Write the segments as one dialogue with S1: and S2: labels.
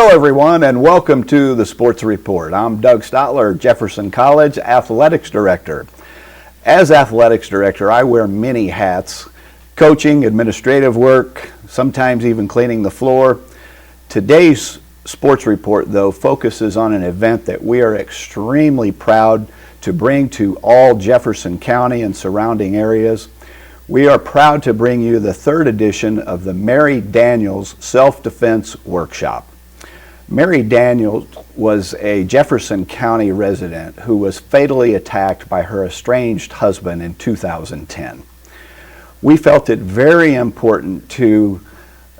S1: everyone, and welcome to the Sports Report. I'm Doug Stotler, Jefferson College Athletics Director. As Athletics Director, I wear many hats: coaching, administrative work, sometimes even cleaning the floor. Today's Sports Report, though, focuses on an event that we are extremely proud to bring to all Jefferson County and surrounding areas. We are proud to bring you the third edition of the Mary Daniels Self-Defense Workshop. Mary Daniels was a Jefferson County resident who was fatally attacked by her estranged husband in 2010. We felt it very important to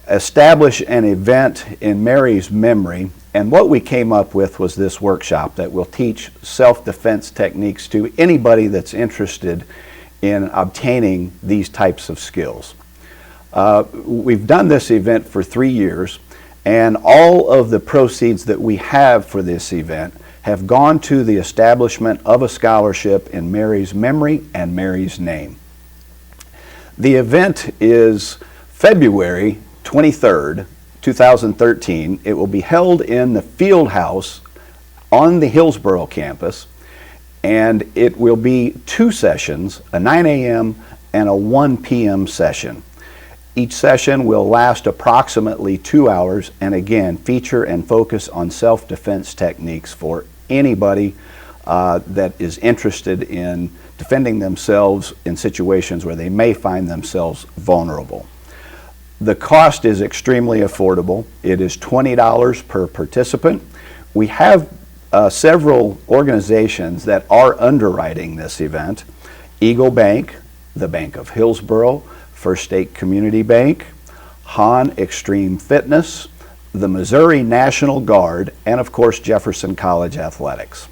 S1: establish an event in Mary's memory, and what we came up with was this workshop that will teach self-defense techniques to anybody that's interested in obtaining these types of skills. We've done this event for 3 years, and all of the proceeds that we have for this event have gone to the establishment of a scholarship in Mary's memory and Mary's name. The event is February 23rd, 2013. It will be held in the Field House on the Hillsborough campus, and it will be 2 sessions, a 9 a.m. and a 1 p.m. session. Each session will last approximately 2 hours and again feature and focus on self-defense techniques for anybody that is interested in defending themselves in situations where they may find themselves vulnerable. The cost is extremely affordable. It is $20 per participant. We have several organizations that are underwriting this event: Eagle Bank, the Bank of Hillsborough, First State Community Bank, Han Extreme Fitness, the Missouri National Guard, and of course Jefferson College Athletics.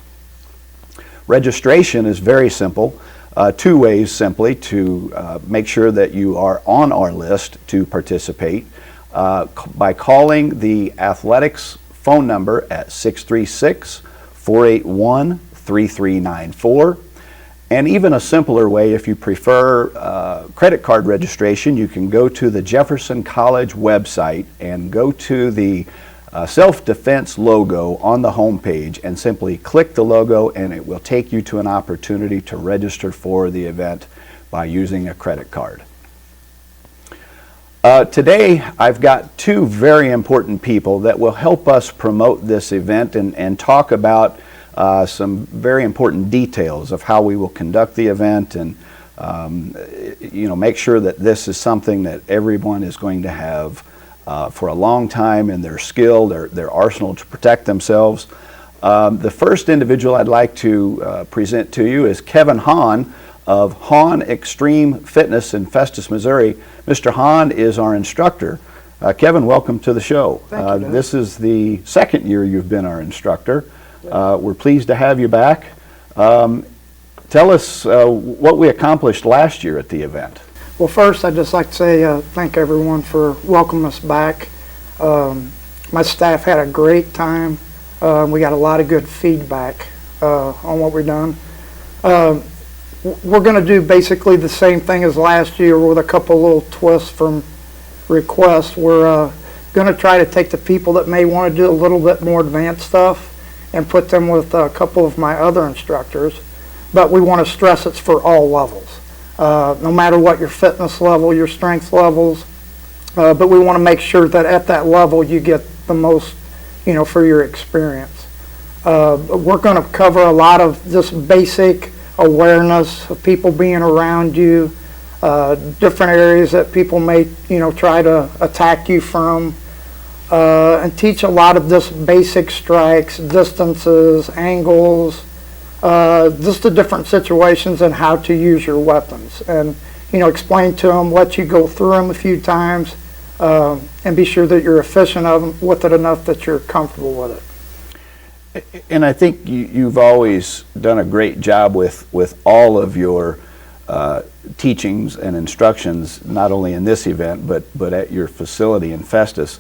S1: Registration is very simple. 2 ways simply to make sure that you are on our list to participate: by calling the athletics phone number at 636-481-3394. And even a simpler way, if you prefer credit card registration, you can go to the Jefferson College website and go to the self-defense logo on the home page and simply click the logo, and it will take you to an opportunity to register for the event by using a credit card. Today I've got 2 very important people that will help us promote this event and talk about some very important details of how we will conduct the event, and make sure that this is something that everyone is going to have for a long time in their skill, their arsenal to protect themselves. The first individual I'd like to present to you is Kevin Hahn of Han Extreme Fitness in Festus, Missouri. Mr. Hahn is our instructor. Kevin, welcome to the show.
S2: Thank you,
S1: this is the 2nd year you've been our instructor. We're pleased to have you back. Tell us what we accomplished last year at the event.
S2: Well, first, I'd just like to say thank everyone for welcoming us back. My staff had a great time. We got a lot of good feedback on what we've done. We're going to do basically the same thing as last year with a couple little twists from requests. We're going to try to take the people that may want to do a little bit more advanced stuff and put them with a couple of my other instructors, but we want to stress it's for all levels. No matter what your fitness level, your strength levels, but we want to make sure that at that level you get the most, for your experience. We're going to cover a lot of just basic awareness of people being around you, different areas that people may, try to attack you from, and teach a lot of just basic strikes, distances, angles, just the different situations and how to use your weapons, and explain to them, let you go through them a few times, and be sure that you're efficient with it enough that you're comfortable with it.
S1: And I think you've always done a great job with all of your teachings and instructions, not only in this event but at your facility in Festus.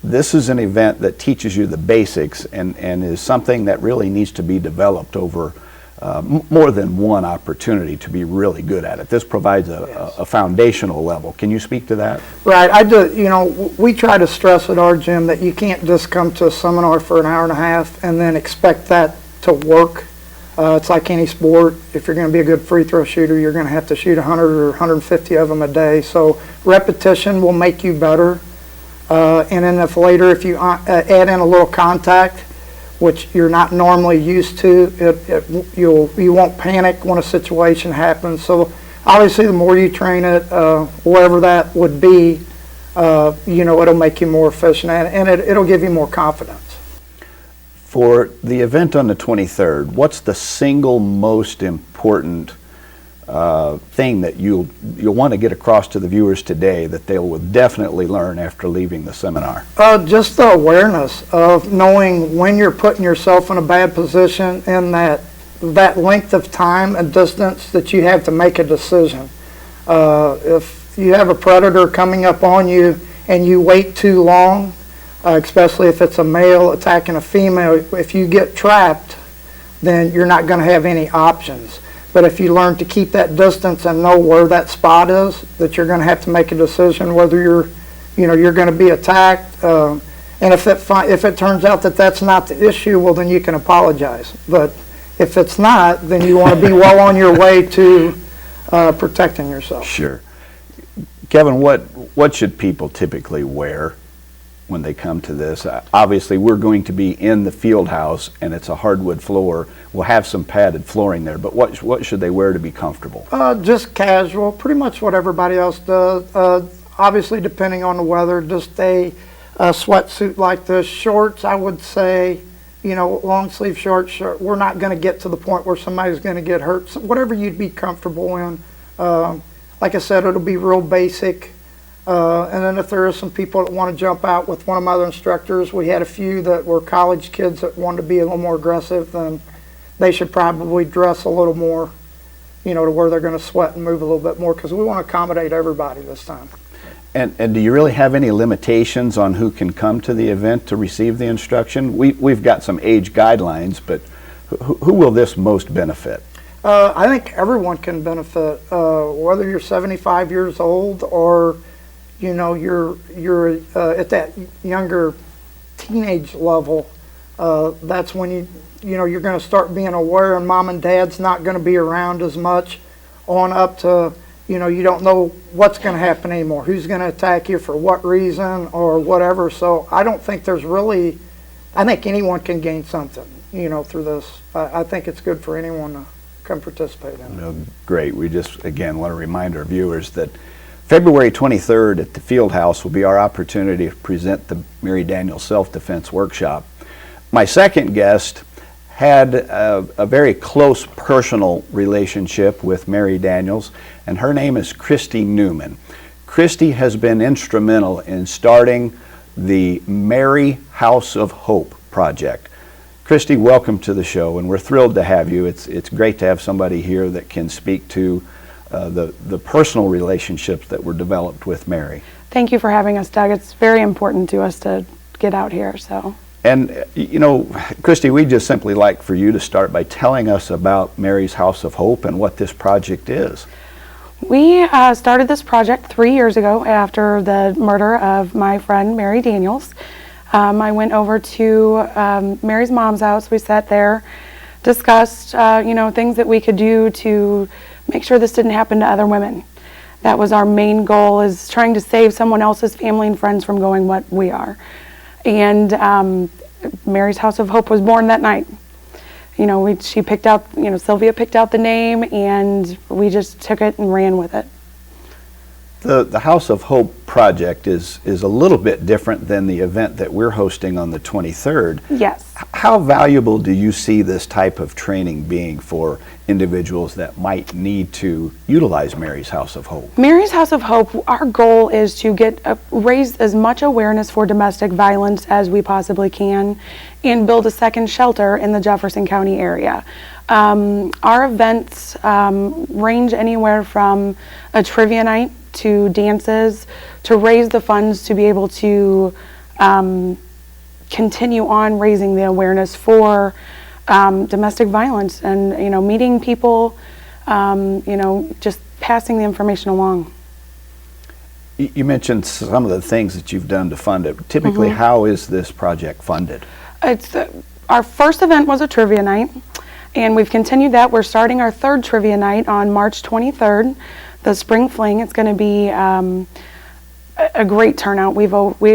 S1: This is an event that teaches you the basics and is something that really needs to be developed over more than one opportunity to be really good at it. This provides a foundational level. Can you speak to that?
S2: Right. I do. You know, we try to stress at our gym that you can't just come to a seminar for an hour and a half and then expect that to work. It's like any sport. If you're going to be a good free throw shooter, you're going to have to shoot 100 or 150 of them a day. So repetition will make you better. And then if you add in a little contact, which you're not normally used to, you won't panic when a situation happens. So obviously the more you train it, whatever that would be, it'll make you more efficient, and it'll give you more confidence.
S1: For the event on the 23rd, what's the single most important thing that you'll want to get across to the viewers today that they will definitely learn after leaving the seminar?
S2: Just the awareness of knowing when you're putting yourself in a bad position and that length of time and distance that you have to make a decision. If you have a predator coming up on you and you wait too long, especially if it's a male attacking a female, if you get trapped, then you're not going to have any options. But if you learn to keep that distance and know where that spot is, that you're going to have to make a decision whether you're going to be attacked. And if it turns out that that's not the issue, well, then you can apologize. But if it's not, then you want to be well on your way to protecting yourself.
S1: Sure. Kevin, what should people typically wear when they come to this? Obviously, we're going to be in the field house, and it's a hardwood floor. We'll have some padded flooring there, but what should they wear to be comfortable?
S2: Just casual, pretty much what everybody else does. Obviously, depending on the weather, just a sweatsuit like this. Shorts, I would say, long sleeve shorts. We're not going to get to the point where somebody's going to get hurt. So whatever you'd be comfortable in. Like I said, it'll be real basic. And then if there are some people that want to jump out with one of my other instructors, we had a few that were college kids that wanted to be a little more aggressive, then they should probably dress a little more, to where they're going to sweat and move a little bit more, because we want to accommodate everybody this time.
S1: And do you really have any limitations on who can come to the event to receive the instruction? We've got some age guidelines, but who will this most benefit?
S2: I think everyone can benefit, whether you're 75 years old or you're at that younger teenage level. That's when you're going to start being aware, and mom and dad's not going to be around as much, on up to you don't know what's going to happen anymore, who's going to attack you for what reason or whatever. So I don't think I think anyone can gain something through this. I think it's good for anyone to come participate in it.
S1: Great. We just again want to remind our viewers that February 23rd at the Field House will be our opportunity to present the Mary Daniels Self-Defense Workshop. My second guest had a very close personal relationship with Mary Daniels, and her name is Christy Newman. Christy has been instrumental in starting the Mary House of Hope project. Christy, welcome to the show, and we're thrilled to have you. It's great to have somebody here that can speak to the personal relationships that were developed with Mary.
S3: Thank you for having us, Doug. It's very important to us to get out here.
S1: And Christy, we'd just simply like for you to start by telling us about Mary's House of Hope and what this project is.
S3: We started this project 3 years ago after the murder of my friend Mary Daniels. I went over to Mary's mom's house. We sat there, discussed things that we could do to make sure this didn't happen to other women. That was our main goal, is trying to save someone else's family and friends from going what we are. And Mary's House of Hope was born that night. She picked out, Sylvia picked out the name, and we just took it and ran with it.
S1: The House of Hope project is a little bit different than the event that we're hosting on the 23rd.
S3: Yes.
S1: How valuable do you see this type of training being for individuals that might need to utilize Mary's House of Hope?
S3: Mary's House of Hope, our goal is to raise as much awareness for domestic violence as we possibly can and build a second shelter in the Jefferson County area. Our events range anywhere from a trivia night to dances, to raise the funds to be able to continue on raising the awareness for domestic violence, and meeting people, just passing the information along.
S1: You mentioned some of the things that you've done to fund it. Typically, how is this project funded?
S3: It's our first event was a trivia night, and we've continued that. We're starting our third trivia night on March 23rd, the Spring Fling. It's going to be a great turnout. We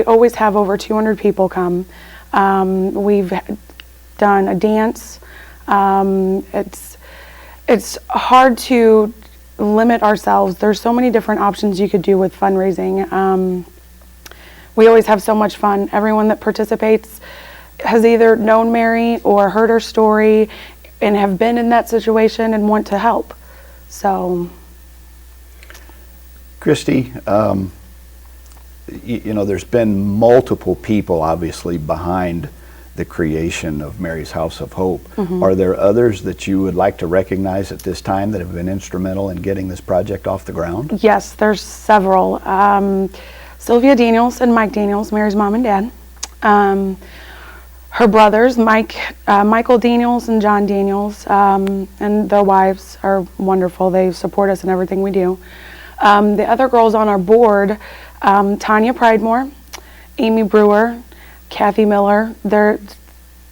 S3: always have over 200 people come. We've done a dance. It's hard to limit ourselves. There's so many different options you could do with fundraising. We always have so much fun. Everyone that participates has either known Mary or heard her story and have been in that situation and want to help. So,
S1: Christy, there's been multiple people obviously behind the creation of Mary's House of Hope. Are there others that you would like to recognize at this time that have been instrumental in getting this project off the ground?
S3: Yes, there's several. Sylvia Daniels and Mike Daniels, Mary's mom and dad. Her brothers, Michael Daniels and John Daniels, and their wives are wonderful. They support us in everything we do. The other girls on our board, Tanya Pridemore, Amy Brewer, Kathy Miller, they're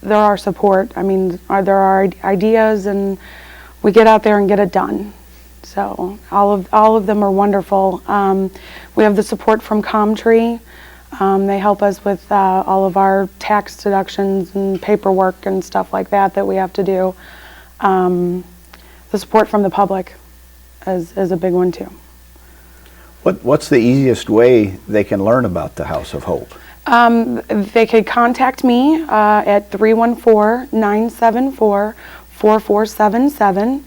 S3: our support. I mean, they're our ideas, and we get out there and get it done. So all of them are wonderful. We have the support from Comtree. They help us with all of our tax deductions and paperwork and stuff like that we have to do. The support from the public is a big one too.
S1: What's the easiest way they can learn about the House of Hope?
S3: They could contact me at 314-974-4477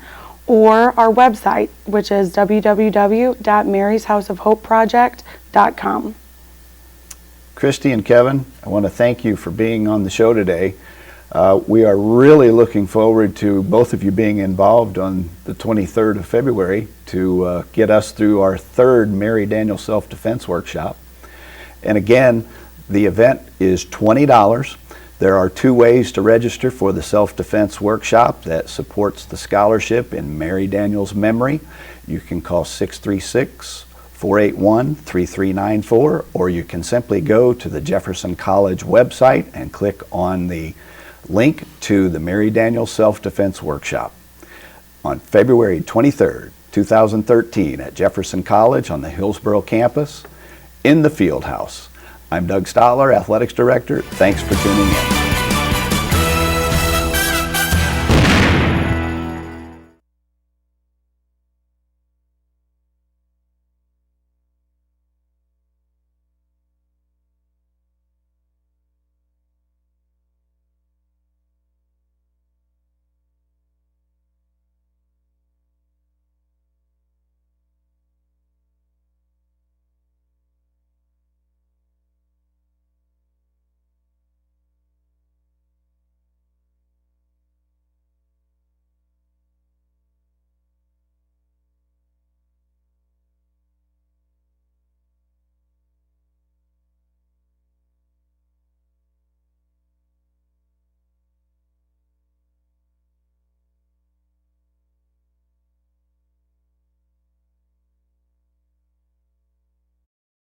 S3: or our website, which is www.maryshouseofhopeproject.com.
S1: Christy and Kevin, I want to thank you for being on the show today. We are really looking forward to both of you being involved on the 23rd of February to get us through our third Mary Daniels Self-Defense Workshop. And again, the event is $20. There are two ways to register for the self-defense workshop that supports the scholarship in Mary Daniels' memory. You can call 636-481-3394, or you can simply go to the Jefferson College website and click on the link to the Mary Daniels Self-Defense Workshop on February 23rd, 2013 at Jefferson College on the Hillsborough campus in the Field House. I'm Doug Stotler, Athletics Director. Thanks for tuning in.